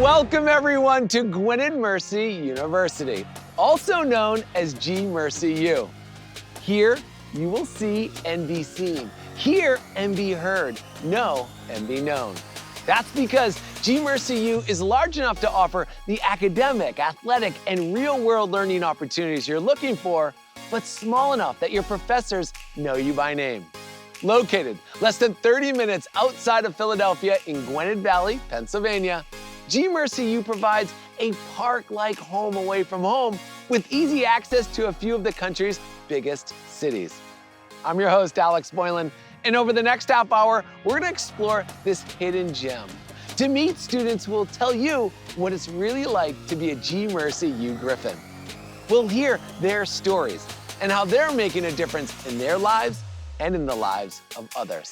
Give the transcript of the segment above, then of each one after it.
Welcome everyone to Gwynedd Mercy University, also known as GMercyU. Here, you will see and be seen, hear and be heard, know and be known. That's because GMercyU is large enough to offer the academic, athletic, and real-world learning opportunities you're looking for, but small enough that your professors know you by name. Located less than 30 minutes outside of Philadelphia in Gwynedd Valley, Pennsylvania, GMercyU provides a park-like home away from home with easy access to a few of the country's biggest cities. I'm your host, Alex Boylan, and over the next half hour, we're gonna explore this hidden gem to meet students who will tell you what it's really like to be a GMercyU Griffin. We'll hear their stories and how they're making a difference in their lives and in the lives of others.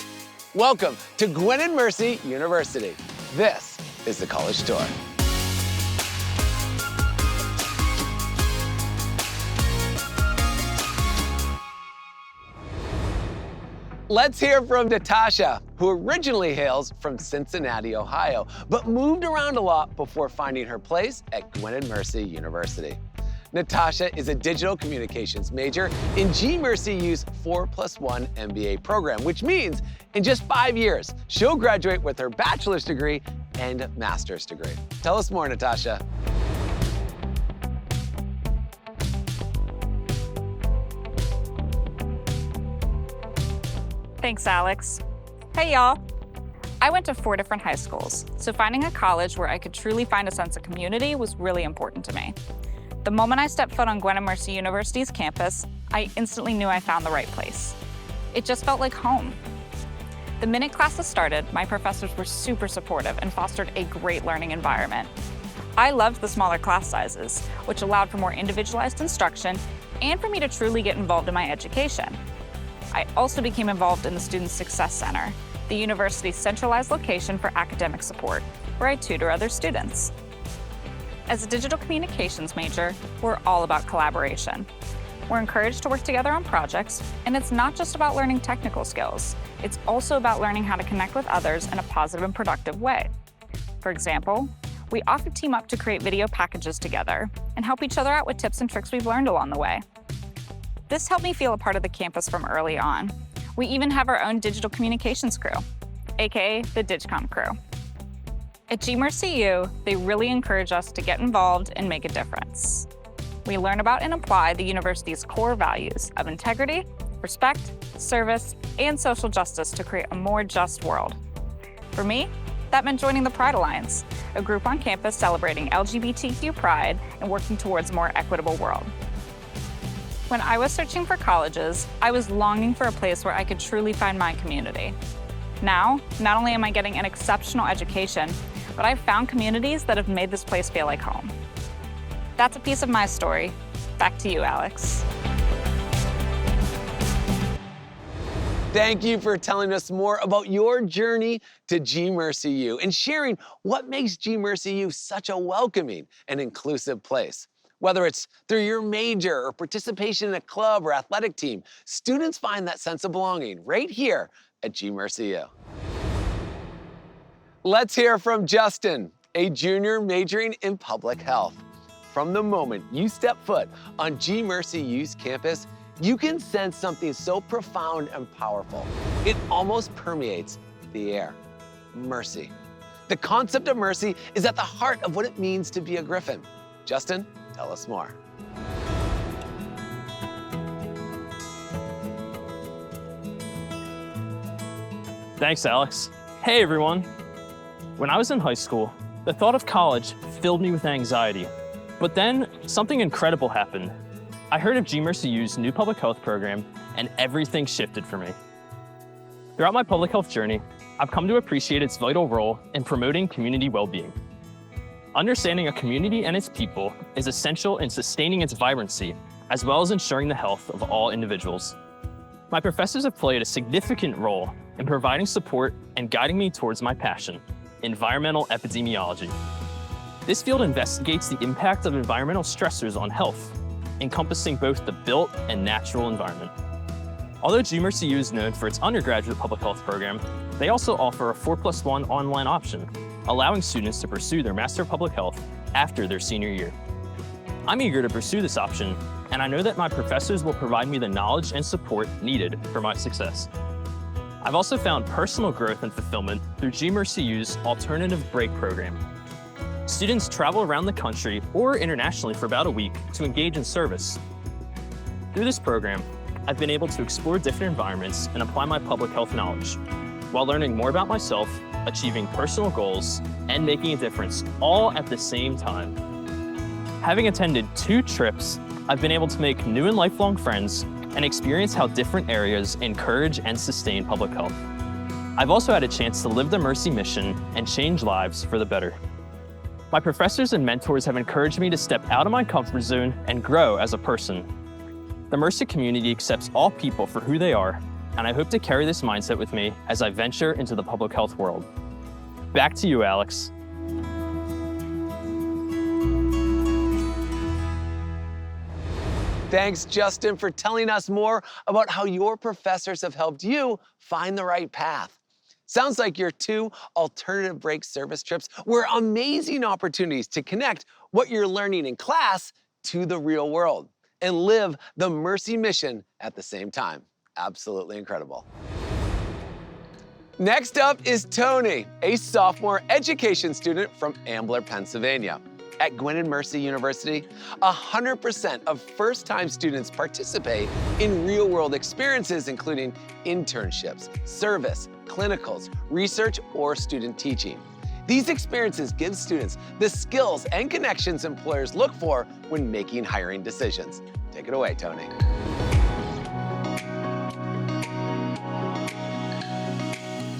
Welcome to Gwynedd Mercy University. This is the College Tour. Let's hear from Natasha, who originally hails from Cincinnati, Ohio, but moved around a lot before finding her place at Gwynedd Mercy University. Natasha is a digital communications major in GMercyU's 4+1 MBA program, which means in just 5 years, she'll graduate with her bachelor's degree and master's degree. Tell us more, Natasha. Thanks, Alex. Hey, y'all. I went to 4 different high schools, so finding a college where I could truly find a sense of community was really important to me. The moment I stepped foot on Gwynedd Mercy University's campus, I instantly knew I found the right place. It just felt like home. The minute classes started, my professors were super supportive and fostered a great learning environment. I loved the smaller class sizes, which allowed for more individualized instruction and for me to truly get involved in my education. I also became involved in the Student Success Center, the university's centralized location for academic support, where I tutor other students. As a digital communications major, we're all about collaboration. We're encouraged to work together on projects, and it's not just about learning technical skills. It's also about learning how to connect with others in a positive and productive way. For example, we often team up to create video packages together and help each other out with tips and tricks we've learned along the way. This helped me feel a part of the campus from early on. We even have our own digital communications crew, aka the DigCom crew. At GMercyU, they really encourage us to get involved and make a difference. We learn about and apply the university's core values of integrity, respect, service, and social justice to create a more just world. For me, that meant joining the Pride Alliance, a group on campus celebrating LGBTQ pride and working towards a more equitable world. When I was searching for colleges, I was longing for a place where I could truly find my community. Now, not only am I getting an exceptional education, but I've found communities that have made this place feel like home. That's a piece of my story. Back to you, Alex. Thank you for telling us more about your journey to GMercyU and sharing what makes GMercyU such a welcoming and inclusive place. Whether it's through your major or participation in a club or athletic team, students find that sense of belonging right here at GMercyU. Let's hear from Justin, a junior majoring in public health. From the moment you step foot on GMercyU's campus, you can sense something so profound and powerful. It almost permeates the air. Mercy. The concept of mercy is at the heart of what it means to be a Griffin. Justin, tell us more. Thanks, Alex. Hey, everyone. When I was in high school, the thought of college filled me with anxiety. But then something incredible happened. I heard of GMercyU's new public health program, and everything shifted for me. Throughout my public health journey, I've come to appreciate its vital role in promoting community well-being. Understanding a community and its people is essential in sustaining its vibrancy, as well as ensuring the health of all individuals. My professors have played a significant role in providing support and guiding me towards my passion, environmental epidemiology. This field investigates the impact of environmental stressors on health, encompassing both the built and natural environment. Although GMercyU is known for its undergraduate public health program, they also offer a 4+1 online option allowing students to pursue their Master of Public Health after their senior year. I'm eager to pursue this option, and I know that my professors will provide me the knowledge and support needed for my success. I've also found personal growth and fulfillment through GMercyU's Alternative Break program. Students travel around the country or internationally for about a week to engage in service. Through this program, I've been able to explore different environments and apply my public health knowledge, while learning more about myself, achieving personal goals, and making a difference, all at the same time. Having attended 2 trips, I've been able to make new and lifelong friends and experience how different areas encourage and sustain public health. I've also had a chance to live the Mercy mission and change lives for the better. My professors and mentors have encouraged me to step out of my comfort zone and grow as a person. The Mercy community accepts all people for who they are, and I hope to carry this mindset with me as I venture into the public health world. Back to you, Alex. Thanks, Justin, for telling us more about how your professors have helped you find the right path. Sounds like your 2 alternative break service trips were amazing opportunities to connect what you're learning in class to the real world and live the Mercy mission at the same time. Absolutely incredible. Next up is Tony, a sophomore education student from Ambler, Pennsylvania. At Gwynedd Mercy University, 100% of first-time students participate in real-world experiences, including internships, service, clinicals, research, or student teaching. These experiences give students the skills and connections employers look for when making hiring decisions. Take it away, Tony.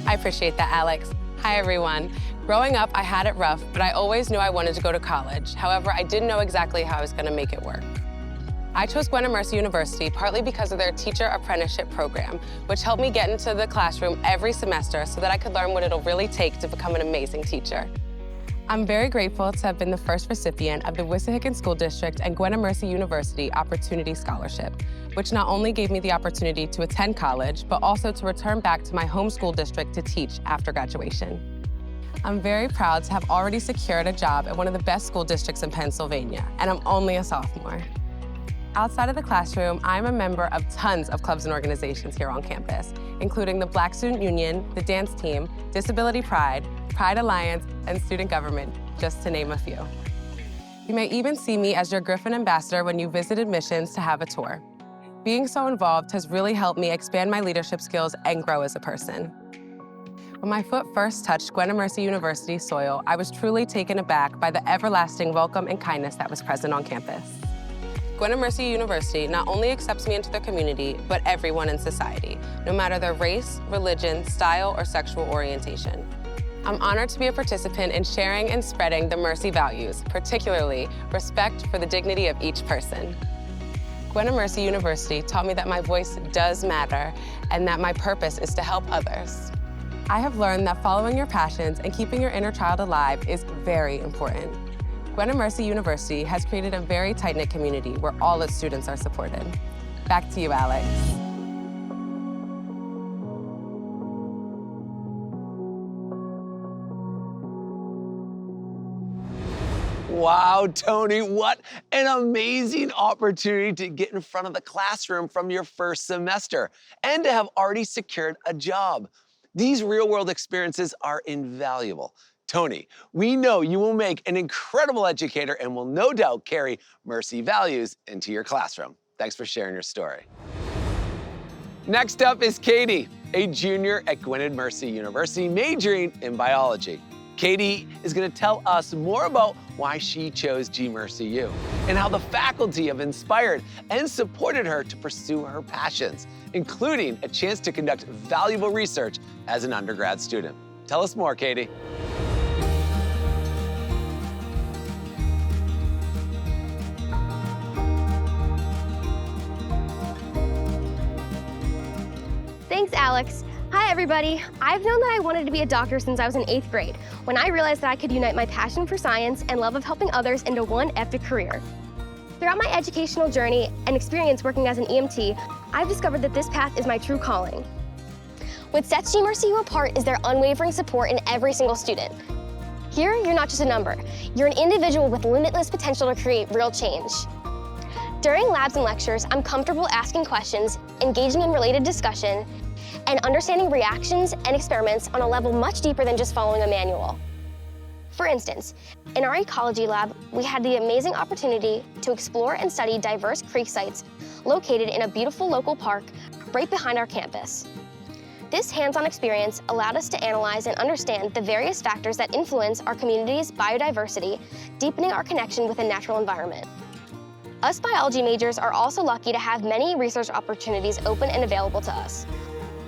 I appreciate that, Alex. Hi, everyone. Growing up, I had it rough, but I always knew I wanted to go to college. However, I didn't know exactly how I was going to make it work. I chose Gwynedd Mercy University partly because of their teacher apprenticeship program, which helped me get into the classroom every semester so that I could learn what it'll really take to become an amazing teacher. I'm very grateful to have been the first recipient of the Wissahickon School District and Gwynedd Mercy University Opportunity Scholarship, which not only gave me the opportunity to attend college, but also to return back to my home school district to teach after graduation. I'm very proud to have already secured a job at one of the best school districts in Pennsylvania, and I'm only a sophomore. Outside of the classroom, I'm a member of tons of clubs and organizations here on campus, including the Black Student Union, the dance team, Disability Pride, Pride Alliance, and Student Government, just to name a few. You may even see me as your Griffin ambassador when you visit admissions to have a tour. Being so involved has really helped me expand my leadership skills and grow as a person. When my foot first touched Gwynedd Mercy University soil, I was truly taken aback by the everlasting welcome and kindness that was present on campus. Gwynedd Mercy University not only accepts me into their community, but everyone in society, no matter their race, religion, style, or sexual orientation. I'm honored to be a participant in sharing and spreading the Mercy values, particularly respect for the dignity of each person. Gwynedd Mercy University taught me that my voice does matter and that my purpose is to help others. I have learned that following your passions and keeping your inner child alive is very important. Gwynedd Mercy University has created a very tight-knit community where all its students are supported. Back to you, Alex. Wow, Tony, what an amazing opportunity to get in front of the classroom from your first semester and to have already secured a job. These real-world experiences are invaluable. Tony, we know you will make an incredible educator and will no doubt carry Mercy values into your classroom. Thanks for sharing your story. Next up is Katie, a junior at Gwynedd Mercy University majoring in biology. Katie is going to tell us more about why she chose GMercyU and how the faculty have inspired and supported her to pursue her passions, including a chance to conduct valuable research as an undergrad student. Tell us more, Katie. Thanks, Alex. Hi, everybody. I've known that I wanted to be a doctor since I was in 8th grade, when I realized that I could unite my passion for science and love of helping others into one epic career. Throughout my educational journey and experience working as an EMT, I've discovered that this path is my true calling. What sets GMercyU apart is their unwavering support in every single student. Here, you're not just a number. You're an individual with limitless potential to create real change. During labs and lectures, I'm comfortable asking questions, engaging in related discussion, and understanding reactions and experiments on a level much deeper than just following a manual. For instance, in our ecology lab, we had the amazing opportunity to explore and study diverse creek sites located in a beautiful local park right behind our campus. This hands-on experience allowed us to analyze and understand the various factors that influence our community's biodiversity, deepening our connection with the natural environment. Us biology majors are also lucky to have many research opportunities open and available to us.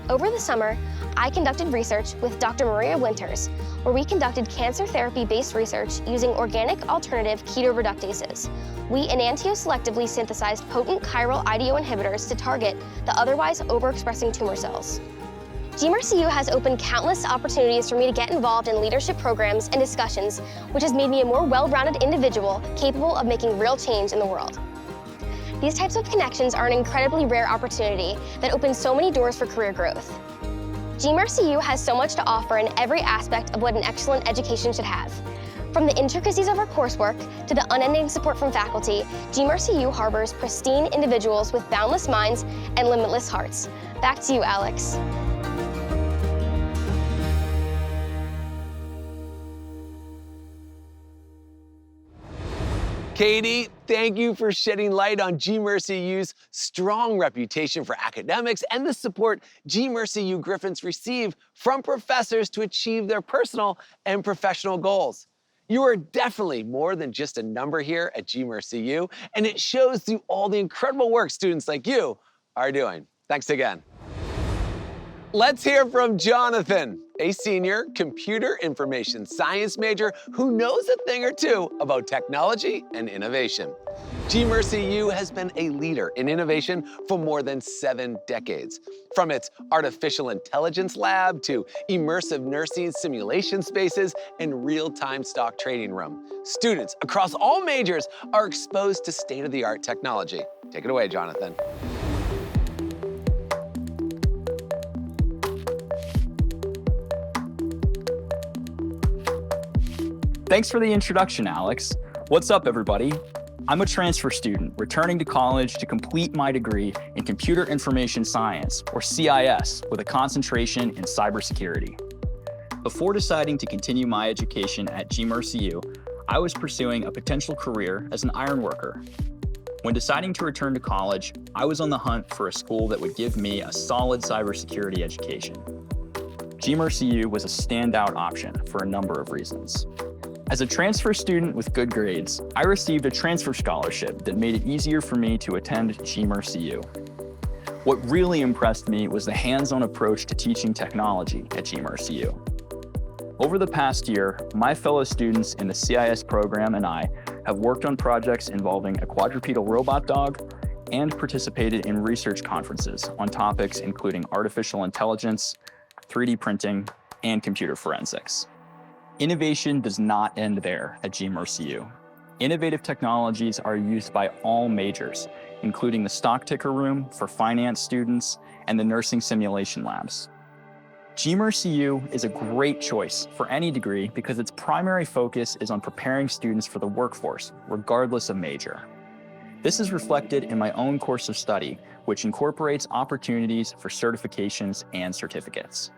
Over the summer, I conducted research with Dr. Maria Winters, where we conducted cancer therapy-based research using organic alternative ketoreductases. We enantioselectively synthesized potent chiral IDO inhibitors to target the otherwise overexpressing tumor cells. GMercyU has opened countless opportunities for me to get involved in leadership programs and discussions, which has made me a more well-rounded individual capable of making real change in the world. These types of connections are an incredibly rare opportunity that opens so many doors for career growth. GMercyU has so much to offer in every aspect of what an excellent education should have. From the intricacies of our coursework to the unending support from faculty, GMercyU harbors pristine individuals with boundless minds and limitless hearts. Back to you, Alex. Katie, thank you for shedding light on GMercyU's strong reputation for academics and the support GMercyU Griffins receive from professors to achieve their personal and professional goals. You are definitely more than just a number here at GMercyU, and it shows through all the incredible work students like you are doing. Thanks again. Let's hear from Jonathan, a senior computer information science major who knows a thing or two about technology and innovation. GMercyU has been a leader in innovation for more than 7 decades. From its artificial intelligence lab to immersive nursing simulation spaces and real-time stock trading room, students across all majors are exposed to state-of-the-art technology. Take it away, Jonathan. Thanks for the introduction, Alex. What's up, everybody? I'm a transfer student returning to college to complete my degree in Computer Information Science, or CIS, with a concentration in cybersecurity. Before deciding to continue my education at GMercyU, I was pursuing a potential career as an ironworker. When deciding to return to college, I was on the hunt for a school that would give me a solid cybersecurity education. GMercyU was a standout option for a number of reasons. As a transfer student with good grades, I received a transfer scholarship that made it easier for me to attend GMercyU. What really impressed me was the hands-on approach to teaching technology at GMercyU. Over the past year, my fellow students in the CIS program and I have worked on projects involving a quadrupedal robot dog and participated in research conferences on topics including artificial intelligence, 3D printing, and computer forensics. Innovation does not end there at GMercyU. Innovative technologies are used by all majors, including the stock ticker room for finance students and the nursing simulation labs. GMercyU is a great choice for any degree because its primary focus is on preparing students for the workforce, regardless of major. This is reflected in my own course of study, which incorporates opportunities for certifications and certificates.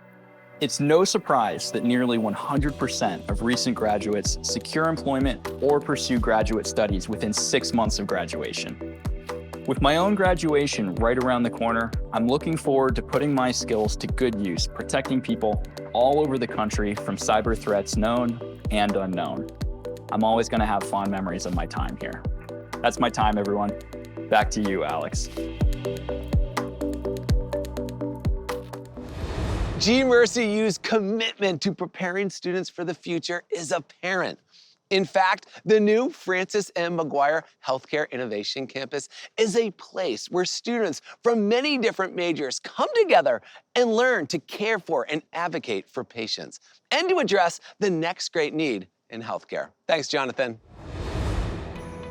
It's no surprise that nearly 100% of recent graduates secure employment or pursue graduate studies within 6 months of graduation. With my own graduation right around the corner, I'm looking forward to putting my skills to good use, protecting people all over the country from cyber threats known and unknown. I'm always going to have fond memories of my time here. That's my time, everyone. Back to you, Alex. GMercyU's commitment to preparing students for the future is apparent. In fact, the new Francis M. McGuire Healthcare Innovation Campus is a place where students from many different majors come together and learn to care for and advocate for patients and to address the next great need in healthcare. Thanks, Jonathan.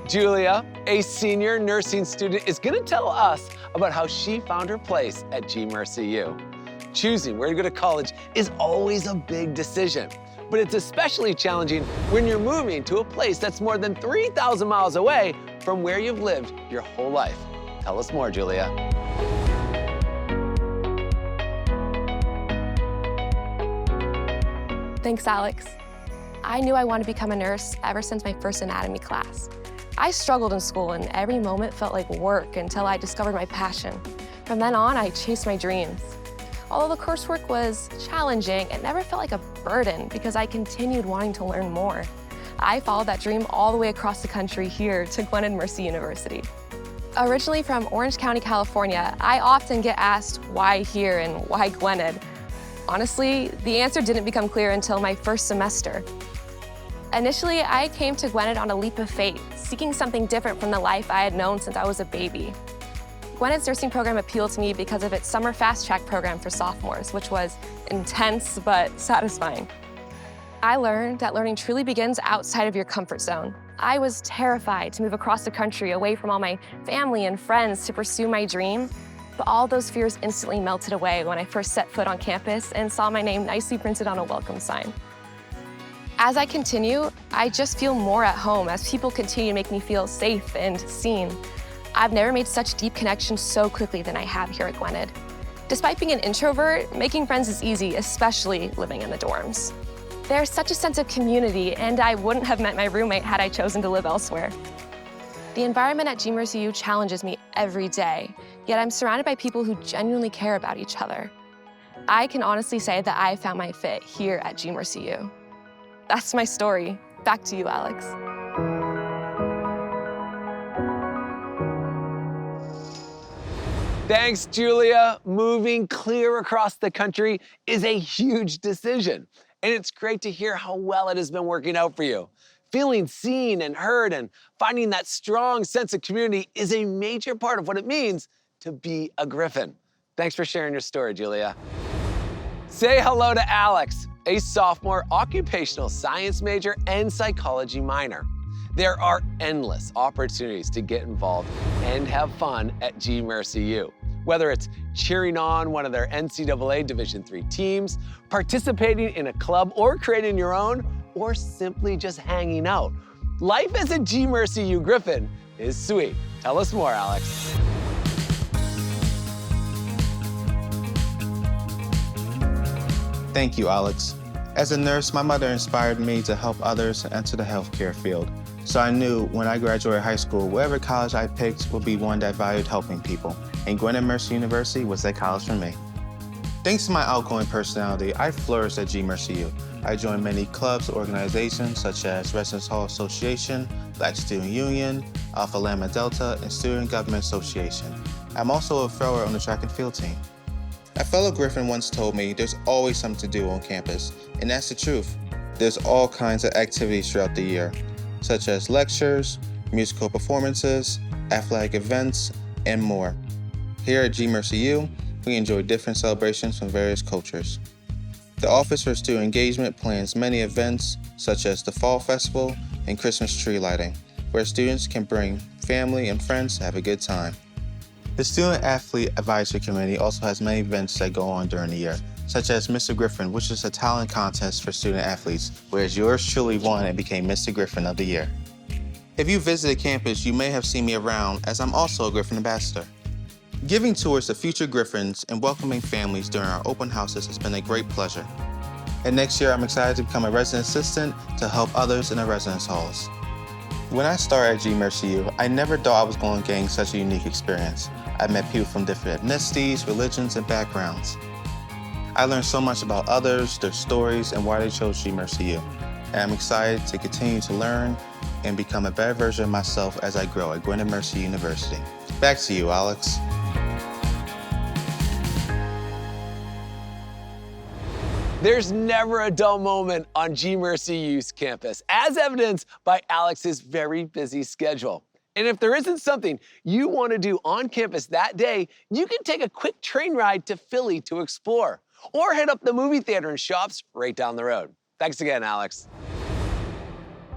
Julia, a senior nursing student, is going to tell us about how she found her place at GMercyU. Choosing where to go to college is always a big decision. but it's especially challenging when you're moving to a place that's more than 3,000 miles away from where you've lived your whole life. Tell us more, Julia. Thanks, Alex. I knew I wanted to become a nurse ever since my first anatomy class. I struggled in school and every moment felt like work until I discovered my passion. From then on, I chased my dreams. Although the coursework was challenging, it never felt like a burden because I continued wanting to learn more. I followed that dream all the way across the country here to Gwynedd Mercy University. Originally from Orange County, California, I often get asked why here and why Gwynedd. Honestly, the answer didn't become clear until my first semester. Initially, I came to Gwynedd on a leap of faith, seeking something different from the life I had known since I was a baby. Gwynedd's nursing program appealed to me because of its summer fast track program for sophomores, which was intense but satisfying. I learned that learning truly begins outside of your comfort zone. I was terrified to move across the country away from all my family and friends to pursue my dream, but all those fears instantly melted away when I first set foot on campus and saw my name nicely printed on a welcome sign. As I continue, I just feel more at home as people continue to make me feel safe and seen. I've never made such deep connections so quickly than I have here at Gwynedd. Despite being an introvert, making friends is easy, especially living in the dorms. There's such a sense of community, and I wouldn't have met my roommate had I chosen to live elsewhere. The environment at GMercyU challenges me every day, yet I'm surrounded by people who genuinely care about each other. I can honestly say that I found my fit here at GMercyU. That's my story. Back to you, Alex. Thanks, Julia. Moving clear across the country is a huge decision, and it's great to hear how well it has been working out for you. Feeling seen and heard and finding that strong sense of community is a major part of what it means to be a Griffin. Thanks for sharing your story, Julia. Say hello to Alex, a sophomore occupational science major and psychology minor. There are endless opportunities to get involved and have fun at GMercyU. Whether it's cheering on one of their NCAA Division III teams, participating in a club or creating your own, or simply just hanging out. Life as a GMercyU Griffin is sweet. Tell us more, Alex. Thank you, Alex. As a nurse, my mother inspired me to help others enter the healthcare field. So I knew when I graduated high school, whatever college I picked would be one that valued helping people. And Gwynedd Mercy University was that college for me. Thanks to my outgoing personality, I flourished at GMercyU. I joined many clubs and organizations such as Residence Hall Association, Black Student Union, Alpha Lambda Delta, and Student Government Association. I'm also a thrower on the track and field team. A fellow Griffin once told me there's always something to do on campus, and that's the truth. There's all kinds of activities throughout the year, such as lectures, musical performances, athletic events, and more. Here at GMercyU, we enjoy different celebrations from various cultures. The Office for Student Engagement plans many events, such as the Fall Festival and Christmas tree lighting, where students can bring family and friends to have a good time. The Student Athlete Advisory Committee also has many events that go on during the year, such as Mr. Griffin, which is a talent contest for student athletes, whereas yours truly won and became Mr. Griffin of the Year. If you visited campus, you may have seen me around, as I'm also a Griffin ambassador. Giving tours to future Griffins and welcoming families during our open houses has been a great pleasure. And next year, I'm excited to become a resident assistant to help others in the residence halls. When I started at GMercyU, I never thought I was going to gain such a unique experience. I met people from different ethnicities, religions, and backgrounds. I learned so much about others, their stories, and why they chose GMercyU. And I'm excited to continue to learn and become a better version of myself as I grow at Gwynedd Mercy University. Back to you, Alex. There's never a dull moment on GMercyU's campus, as evidenced by Alex's very busy schedule. And if there isn't something you want to do on campus that day, you can take a quick train ride to Philly to explore, or hit up the movie theater and shops right down the road. Thanks again, Alex.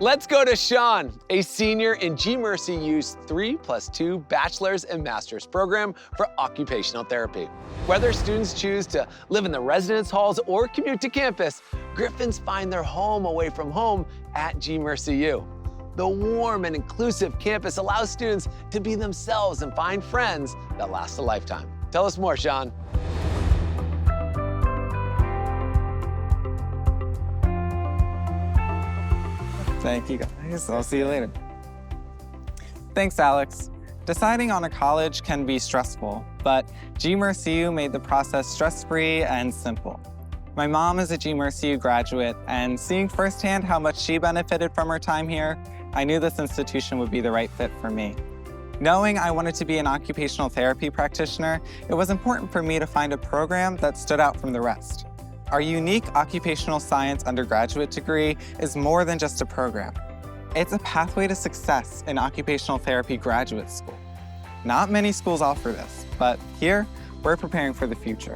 Let's go to Sean, a senior in GMercyU's 3+2 bachelor's and master's program for occupational therapy. Whether students choose to live in the residence halls or commute to campus, Griffins find their home away from home at GMercyU. The warm and inclusive campus allows students to be themselves and find friends that last a lifetime. Tell us more, Sean. Thank you guys. I'll see you later. Thanks, Alex. Deciding on a college can be stressful, but GMercyU made the process stress-free and simple. My mom is a GMercyU graduate, and seeing firsthand how much she benefited from her time here, I knew this institution would be the right fit for me. Knowing I wanted to be an occupational therapy practitioner, it was important for me to find a program that stood out from the rest. Our unique occupational science undergraduate degree is more than just a program. It's a pathway to success in occupational therapy graduate school. Not many schools offer this, but here, we're preparing for the future.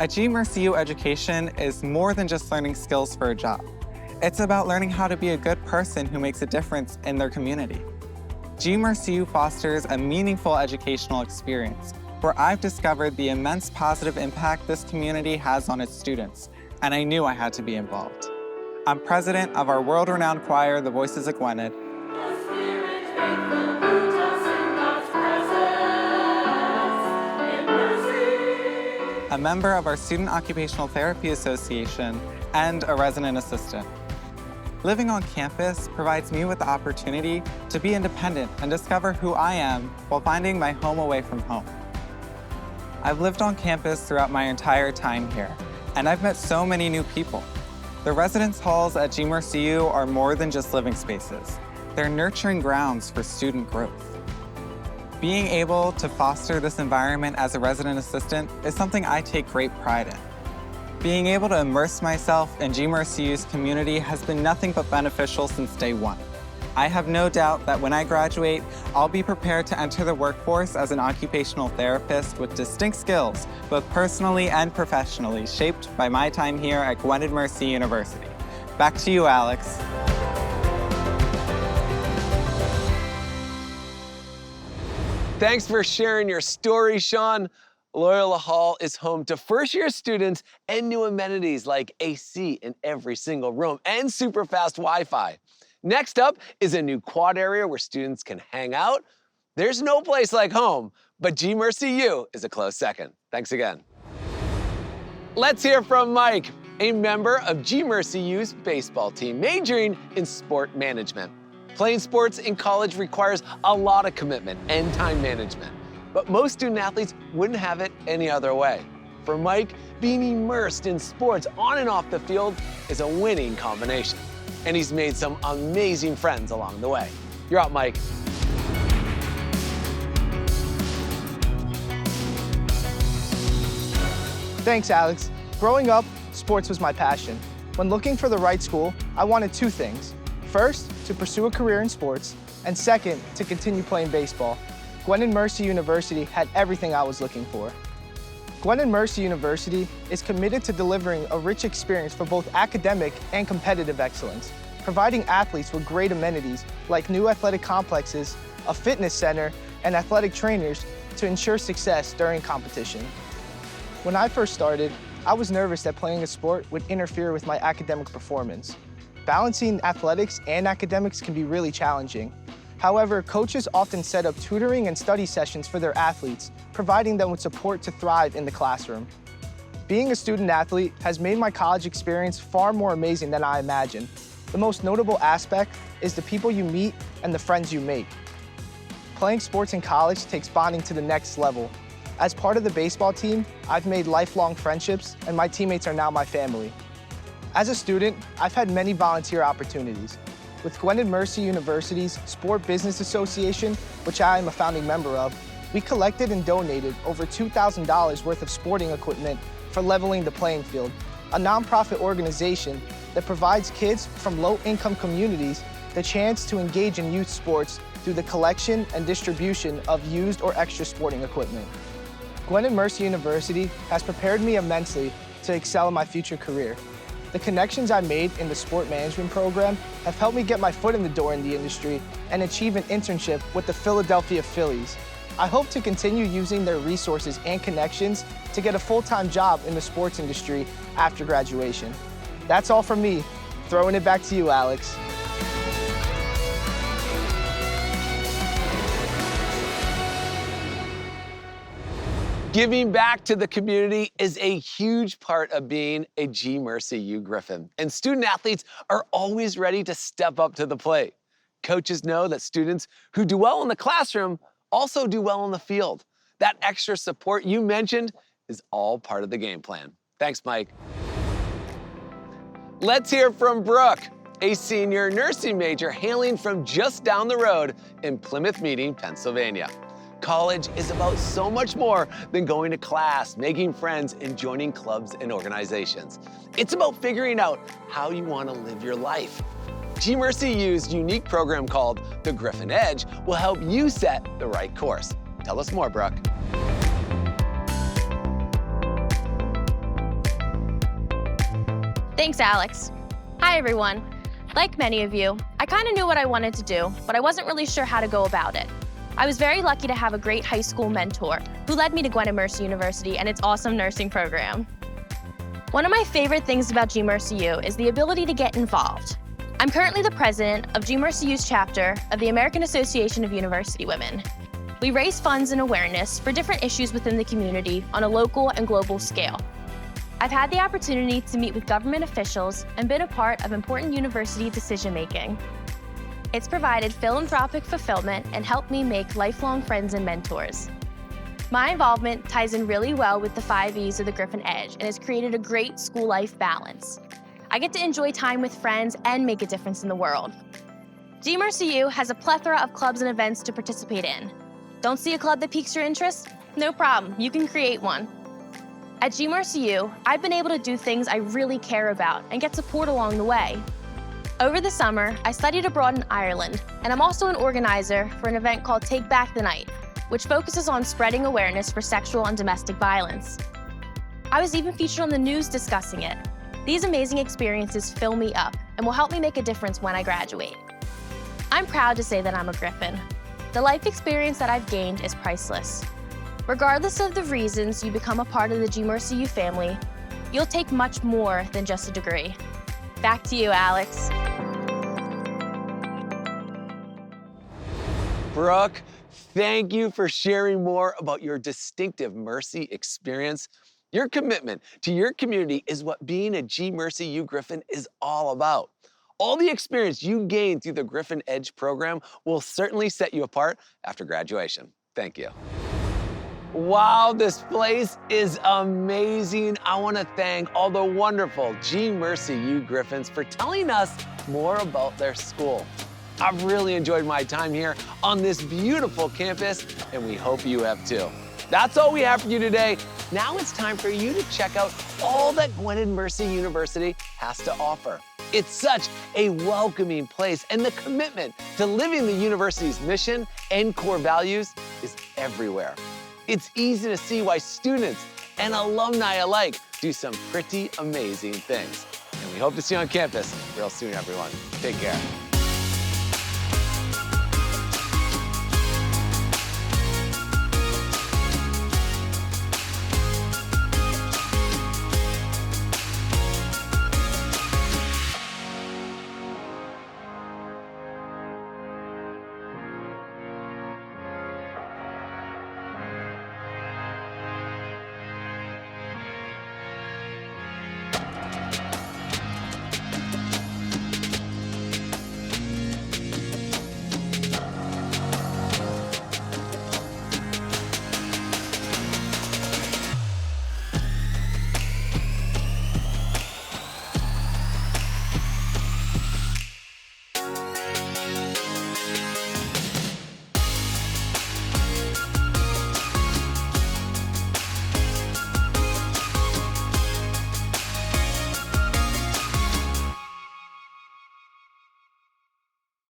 A GMercyU education is more than just learning skills for a job. It's about learning how to be a good person who makes a difference in their community. GMercyU fosters a meaningful educational experience where I've discovered the immense positive impact this community has on its students, and I knew I had to be involved. I'm president of our world-renowned choir, the Voices of Gwynedd. A member of our Student Occupational Therapy Association, and a resident assistant. Living on campus provides me with the opportunity to be independent and discover who I am while finding my home away from home. I've lived on campus throughout my entire time here, and I've met so many new people. The residence halls at GMercyU are more than just living spaces. They're nurturing grounds for student growth. Being able to foster this environment as a resident assistant is something I take great pride in. Being able to immerse myself in GMercyU's community has been nothing but beneficial since day one. I have no doubt that when I graduate, I'll be prepared to enter the workforce as an occupational therapist with distinct skills, both personally and professionally, shaped by my time here at Gwynedd Mercy University. Back to you, Alex. Thanks for sharing your story, Sean. Loyola Hall is home to first-year students and new amenities like AC in every single room and super fast Wi-Fi. Next up is a new quad area where students can hang out. There's no place like home, but GMercyU is a close second. Thanks again. Let's hear from Mike, a member of GMercyU's baseball team, majoring in sport management. Playing sports in college requires a lot of commitment and time management, but most student athletes wouldn't have it any other way. For Mike, being immersed in sports on and off the field is a winning combination. And he's made some amazing friends along the way. You're up, Mike. Thanks, Alex. Growing up, sports was my passion. When looking for the right school, I wanted two things. First, to pursue a career in sports, and second, to continue playing baseball. Gwynedd Mercy University had everything I was looking for. Gwynedd Mercy University is committed to delivering a rich experience for both academic and competitive excellence, providing athletes with great amenities like new athletic complexes, a fitness center, and athletic trainers to ensure success during competition. When I first started, I was nervous that playing a sport would interfere with my academic performance. Balancing athletics and academics can be really challenging. However, coaches often set up tutoring and study sessions for their athletes, providing them with support to thrive in the classroom. Being a student athlete has made my college experience far more amazing than I imagined. The most notable aspect is the people you meet and the friends you make. Playing sports in college takes bonding to the next level. As part of the baseball team, I've made lifelong friendships, and my teammates are now my family. As a student, I've had many volunteer opportunities. With Gwynedd Mercy University's Sport Business Association, which I am a founding member of, we collected and donated over $2,000 worth of sporting equipment for Leveling the Playing Field, a nonprofit organization that provides kids from low-income communities the chance to engage in youth sports through the collection and distribution of used or extra sporting equipment. Gwynedd Mercy University has prepared me immensely to excel in my future career. The connections I made in the sport management program have helped me get my foot in the door in the industry and achieve an internship with the Philadelphia Phillies. I hope to continue using their resources and connections to get a full-time job in the sports industry after graduation. That's all from me. Throwing it back to you, Alex. Giving back to the community is a huge part of being a GMercyU Griffin, and student athletes are always ready to step up to the plate. Coaches know that students who do well in the classroom also do well in the field. That extra support you mentioned is all part of the game plan. Thanks, Mike. Let's hear from Brooke, a senior nursing major hailing from just down the road in Plymouth Meeting, Pennsylvania. College is about so much more than going to class, making friends, and joining clubs and organizations. It's about figuring out how you want to live your life. GMercyU's unique program called the Griffin Edge will help you set the right course. Tell us more, Brooke. Thanks, Alex. Hi, everyone. Like many of you, I kind of knew what I wanted to do, but I wasn't really sure how to go about it. I was very lucky to have a great high school mentor who led me to Gwynedd Mercy University and its awesome nursing program. One of my favorite things about GMercyU is the ability to get involved. I'm currently the president of GMercyU's chapter of the American Association of University Women. We raise funds and awareness for different issues within the community on a local and global scale. I've had the opportunity to meet with government officials and been a part of important university decision-making. It's provided philanthropic fulfillment and helped me make lifelong friends and mentors. My involvement ties in really well with the 5 E's of the Griffin Edge and has created a great school-life balance. I get to enjoy time with friends and make a difference in the world. GMercyU has a plethora of clubs and events to participate in. Don't see a club that piques your interest? No problem, you can create one. At GMercyU, I've been able to do things I really care about and get support along the way. Over the summer, I studied abroad in Ireland, and I'm also an organizer for an event called Take Back the Night, which focuses on spreading awareness for sexual and domestic violence. I was even featured on the news discussing it. These amazing experiences fill me up and will help me make a difference when I graduate. I'm proud to say that I'm a Griffin. The life experience that I've gained is priceless. Regardless of the reasons you become a part of the GMercyU family, you'll take much more than just a degree. Back to you, Alex. Brooke, thank you for sharing more about your distinctive Mercy experience. Your commitment to your community is what being a GMercyU Griffin is all about. All the experience you gain through the Griffin Edge program will certainly set you apart after graduation. Thank you. Wow, this place is amazing. I want to thank all the wonderful GMercyU Griffins for telling us more about their school. I've really enjoyed my time here on this beautiful campus, and we hope you have too. That's all we have for you today. Now it's time for you to check out all that Gwynedd Mercy University has to offer. It's such a welcoming place, and the commitment to living the university's mission and core values is everywhere. It's easy to see why students and alumni alike do some pretty amazing things. And we hope to see you on campus real soon, everyone. Take care.